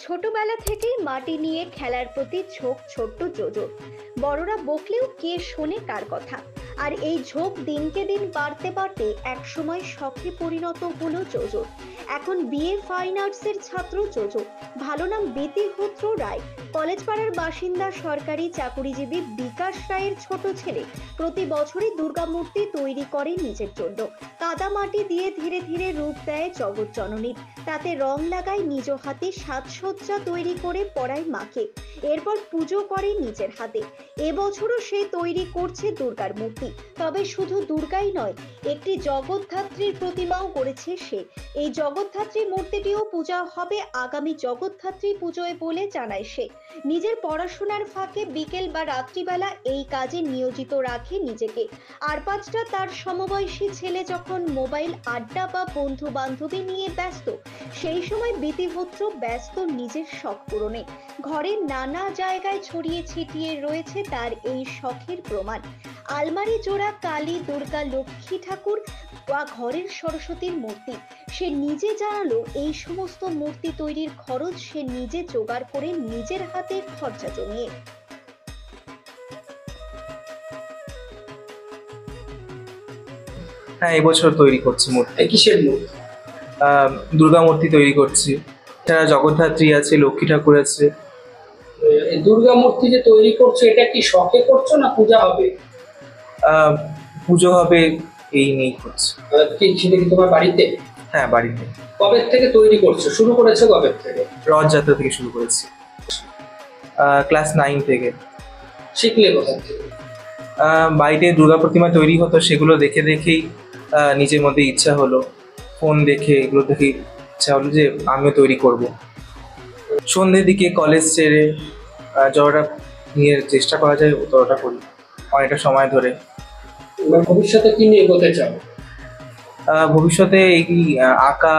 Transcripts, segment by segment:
ছোটবেলা থেকেই মাটি নিয়ে খেলার প্রতি ঝোঁক ছোট্ট জোজোর। বড়রা বকলেও কে শোনে কার কথা। আর এই ঝোঁক দিনকে দিন বাড়তে বাড়তে একসময় শখে পরিণত হলো জোজোর। এখন বিএ ফাইন আর্টসের ছাত্র জোজো। ভালো নাম বিতিহোত্র রায়। কলেজ পাড়ার বাসিন্দা সরকারি চাকুরিজীবী বিকাশ রায়ের ছোট ছেলে প্রতি বছরই দুর্গা মূর্তি তৈরি করে নিজের জন্য। কাদা মাটি দিয়ে ধীরে ধীরে রূপ দেয় জগৎ জননীর। তাতে রং লাগায় নিজ হাতে সাজসজ্জা তৈরি করে পড়ায় মাকে। এরপর পুজো করে নিজের হাতে। এবছরও সে তৈরি করছে দুর্গার মূর্তি। তবে শুধু দুর্গাই নয়, একটি জগদ্ধাত্রীর প্রতিমাও করেছে সে। এই জগদ্ধাত্রী মূর্তিটিও পূজা হবে আগামী জগদ্ধাত্রী পুজোয় বলে জানায় সে। নিজের পড়াশোনার ফাঁকে বিকেল বা রাত্রিবেলা এই কাজে নিয়োজিত রাখে নিজেকে। আর পাঁচটা তার সমবয়সী ছেলে যখন মোবাইল আড্ডা বা বন্ধু বান্ধবী নিয়ে ব্যস্ত, সেই সময় বিতিহোত্র ব্যস্ত নিজের শখ পূরণে। ঘরের নানা জায়গায় ছড়িয়ে ছিটিয়ে রয়েছে তার এই শখের প্রমাণ। আলমারি জোড়া কালী, দুর্গা, লক্ষ্মী ঠাকুর বা ঘরের সরস্বতীর মূর্তি। সে নিজে জানালো এই সমস্ত মূর্তি তৈরির খরচ সে নিজে জোগাড় করে নিজের হাতে খরচা জমিয়ে। হ্যাঁ, এবছর তৈরি করছি মূর্তি। কিসের মূর্তি? দুর্গা মূর্তি তৈরি করছি। এছাড়া জগদ্ধাত্রী আছে, লক্ষ্মী ঠাকুর আছে। দুর্গা মূর্তি যে তৈরি করছো, এটা কি শখে করছো না পূজা হবে? পুজো হবে এই নিয়েই করছি। সেটা কি তোমার বাড়িতে? হ্যাঁ, বাড়িতে। কবে থেকে তৈরি করছো? শুরু করেছো কবে থেকে? রথযাত্রা থেকে শুরু করেছি, ক্লাস 9 থেকে। শিখলে কোথা থেকে? বাড়িতে দুর্গা প্রতিমা তৈরি হতো, সেগুলো দেখে দেখেই নিজের মধ্যে ইচ্ছা হলো। ফোন দেখে এগুলো দেখে ইচ্ছা হলো যে আমিও তৈরি করব। সন্ধ্যের দিকে কলেজ ছেড়ে যতটা নিয়ে চেষ্টা করা যায় ততটা করি, অনেকটা সময় ধরে। ভবিষ্যতে কি নিয়ে এগোতে চাও? ভবিষ্যতে এই আঁকা,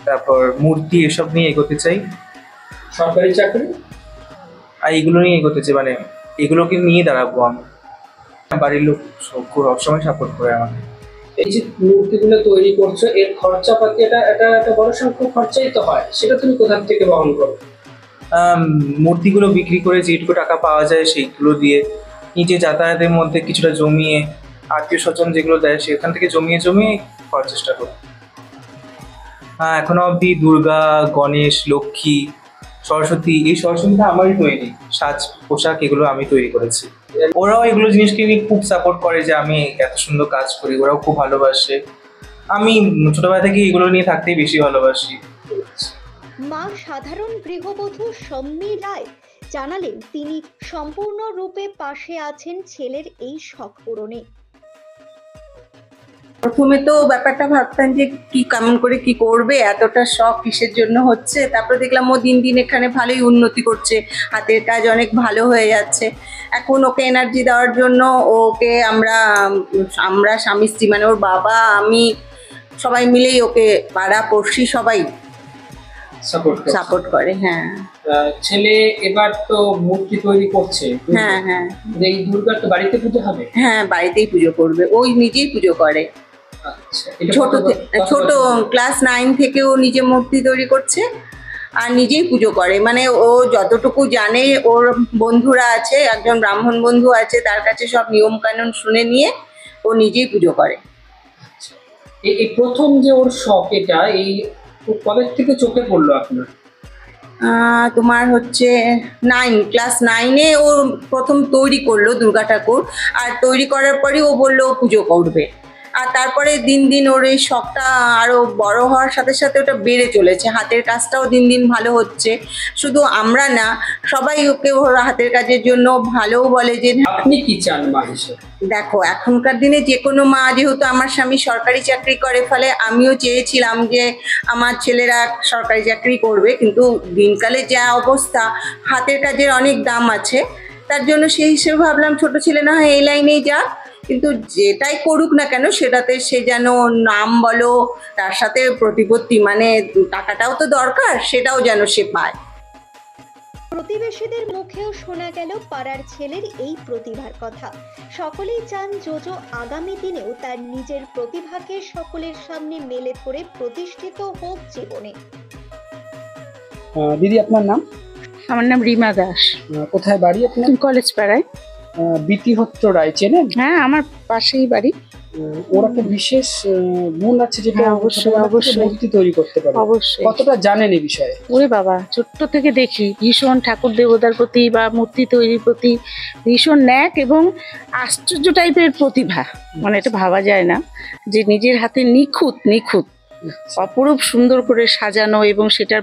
তারপর মূর্তি এসব নিয়ে এগোতে চাই। সরকারি চাকরি আর এগুলো নিয়ে এগোতে চাই, মানে এগুলোকে নিয়ে দাঁড়াবো আমি। বাড়ির লোক সবসময় সাপোর্ট করে আমাকে। এই যে মূর্তিগুলো তৈরি করছো, এর খরচাপাতি এটা একটা বড় সংখ্যক খরচাই তো হয়, সেটা তুমি কোথা থেকে বহন করো? মূর্তিগুলো বিক্রি করে যেটুকু টাকা পাওয়া যায় সেইগুলো দিয়ে নিজে যাতায়াতের মধ্যে কিছুটা জমিয়ে, আত্মীয় স্বজন যেগুলো দেয় সেখান থেকে জমিয়ে জমিয়ে করার চেষ্টা করি। হ্যাঁ, এখনো অবধি দুর্গা, গণেশ, লক্ষ্মী, সরস্বতী, এই সরস্বতীটা আমারই তৈরি। সাজ পোশাক এগুলো আমি তৈরি করেছি। ওরাও এগুলো জিনিসকে নিয়ে খুব সাপোর্ট করে যে আমি এত সুন্দর কাজ করি, ওরাও খুব ভালোবাসে। আমি ছোটবেলা থেকে এগুলো নিয়ে থাকতেই বেশি ভালোবাসি। মা সাধারণ গৃহবধূ সম্মি রায় জানালেন তিনি সম্পূর্ণরূপে পাশে আছেন ছেলের এই শখ পূরণে। প্রথমে তো ব্যাপারটা ভাবতাম যে কি কেমন করে কি করবে, এতটা শখ কিসের জন্য হচ্ছে। তারপরে দেখলাম ও দিন দিন এখানে ভালোই উন্নতি করছে, হাতের কাজ অনেক ভালো হয়ে যাচ্ছে। এখন ওকে এনার্জি দেওয়ার জন্য ওকে আমরা স্বামী স্ত্রী, মানে ওর বাবা, আমি সবাই মিলেই ওকে পাড়া পড়শি সবাই সাপোর্ট করে। হ্যাঁ, ছেলে এবার তো মূর্তি তৈরি করছে। হ্যাঁ হ্যাঁ, এই দুর্গার তো বাড়িতে পুজো হবে? হ্যাঁ, বাড়িতেই পুজো করবে, ওই নিজেই পুজো করে। আচ্ছা, ছোট ক্লাস 9 থেকে ও নিজে মূর্তি তৈরি করছে আর নিজেই পুজো করে। মানে ও যতটুকু জানে, ওর বন্ধুরা আছে, একজন ব্রাহ্মণ বন্ধু আছে, তার কাছে সব নিয়ম কানুন শুনে নিয়ে ও নিজেই পুজো করে। এই প্রথম যে ওর শখ, এটা এই কবে থেকে চোখে পড়লো আপনার? তোমার হচ্ছে ক্লাস 9-এ ও প্রথম তৈরি করলো দুর্গা ঠাকুর। আর তৈরি করার পরই ও বললো ও পুজো করবে। আর তারপরে দিন দিন ওর এই শখটা আরও বড় হওয়ার সাথে সাথে ওটা বেড়ে চলেছে। হাতের কাজটাও দিন দিন ভালো হচ্ছে। শুধু আমরা না, সবাই ওকে ওর হাতের কাজের জন্য ভালোও বলে। যে আপনি কি চান মা হিসেবে? দেখো, এখনকার দিনে যে কোনো মা, যেহেতু আমার স্বামী সরকারি চাকরি করে, ফলে আমিও চেয়েছিলাম যে আমার ছেলেরা সরকারি চাকরি করবে, কিন্তু দিনকালে যা অবস্থা, হাতের কাজের অনেক দাম আছে। তার জন্য সেই হিসেবে ভাবলাম ছোট ছেলে না হয় এই লাইনেই যা, কিন্তু যেটাই করুক না কেন সেটাতে সে যেন নাম বলো, তার সাথে প্রতিপত্তি, মানে টাকাটাও তো দরকার, সেটাও যেন সে পায়। প্রতিবেশীদের মুখেও শোনা গেল পাড়ার ছেলের এই প্রতিভার কথা। সকলেই চান জোজো আগামী দিনেও তার নিজের প্রতিভাকে সকলের সামনে মেলে ধরে প্রতিষ্ঠিত হোক জীবনে। দিদি আপনার নাম? আমার নাম রিমা দাস। কোথায় বাড়ি আপনার? কলেজ পাড়ায়। বিতিহট্ট রায় চেনেন? হ্যাঁ, আমার পাশেই বাড়ি। ওর একটা বিশেষ গুণ আছে যেটা হ্যাঁ, অবশ্যই, অবশ্যই। মূর্তি তৈরি করতে পারে। অবশ্যই। কতটা জানেন এই বিষয়ে? ওরে বাবা, ছোট্ট থেকে দেখি ভীষণ ঠাকুর দেবতার প্রতি বা মূর্তি তৈরির প্রতি ভীষণ ন্যাক এবং আশ্চর্য টাইপের প্রতিভা। মানে এটা ভাবা যায় না যে নিজের হাতে নিখুঁত অপরূপ সুন্দর করে সাজানো এবং সেটার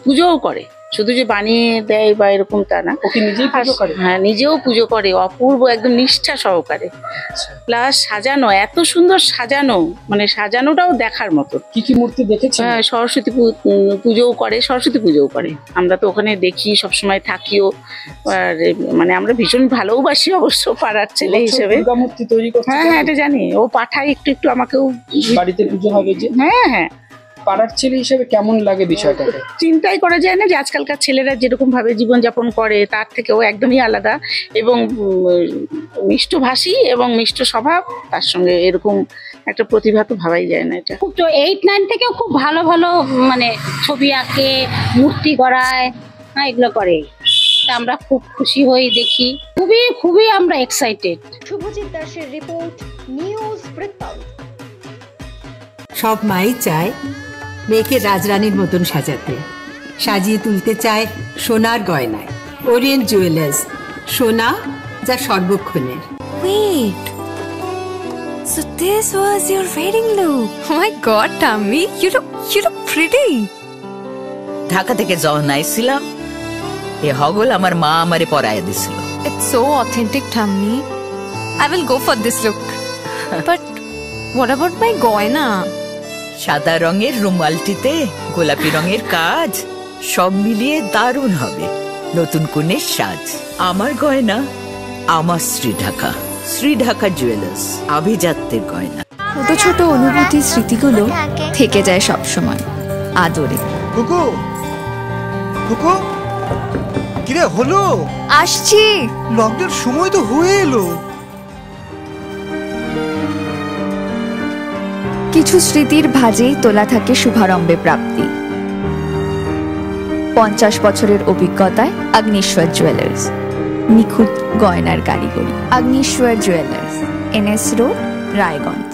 পুজোও করে, শুধু যে বানিয়ে দেয় বা এরকম তা না। ওকে নিজেই পুজো করে? হ্যাঁ, নিজেও পুজো করে অপূর্ব একদম নিষ্ঠা সহকারে। প্লাস সাজানো, এত সুন্দর সাজানো, মানে সাজানোটাও দেখার মতো। কি কি মূর্তি দেখেছেন? হ্যাঁ, সরস্বতী পুজোও করে। আমরা তো ওখানে দেখি, সবসময় থাকিও। আর মানে আমরা ভীষণ ভালোবাসি অবশ্য পাড়ার ছেলে হিসেবে। দুর্গা মূর্তি তৈরি করতে? হ্যাঁ, এটা জানি। ও পাঠায় একটু আমাকেও। বাড়িতে পুজো হবে যে? হ্যাঁ। পাড়ার ছেলে হিসেবে কেমন লাগে বিষয়টাকে? চিন্তাই করা যায় না যে আজকালকার ছেলেরা যেরকম ভাবে জীবনযাপন করে তার থেকেও একদমই আলাদা এবং মিষ্টভাষী এবং মিষ্ট স্বভাব, তার সঙ্গে এরকম একটা প্রতিভা তো ভাবাই যায় না। এটা তো 8-9 থেকেও খুব ভালো মানে ছবি আঁকে, মূর্তি গড়ায়, হ্যাঁ এগুলো করে। আমরা খুব খুশি হই দেখি, খুবই আমরা এক্সাইটেড। শুভজিৎ দাসের রিপোর্ট, নিউজ বৃত্তান্ত। সব মাই চায় মেয়েকে রাজরানীর মতন সাজাতে, সাজিয়ে তুলতে চায় সোনার গয়নায়। ওরিয়েন্ট জুয়েলার্স, সোনা যা সর্বক্ষণের। Wait, so this was your wedding look? Oh my God, Tammy, you look pretty. Dhaka থেকে যখন আইছিলাম এ হগল আমার মা আমারে পরায় দিছিল। It's so authentic, Tammy. I will go for this look. But what about my goina? সাদা রঙের রুমালটিতে গোলাপি রঙের কাজ, সব মিলিয়ে দারুণ হবে নতুন কনের সাজ। আমার গয়না আমার শ্রীঢাকা জুয়েলার্স, আভিজাত্যের গয়না। ছোট ছোট অনুভূতি, স্মৃতিগুলো থেকে যায় সব সময় আদরে। কুকু কিরে হলো? আসছি। লকডাউন সময় তো হয়ে এলো। কিছু স্মৃতির ভাজেই তোলা থাকে শুভারম্ভে প্রাপ্তি। 50 বছরের অভিজ্ঞতায় আগ্নেশ্বর জুয়েলার্স, নিখুঁত গয়নার কারিগরি। Agneshwar jewellers, NS road, Raiganj.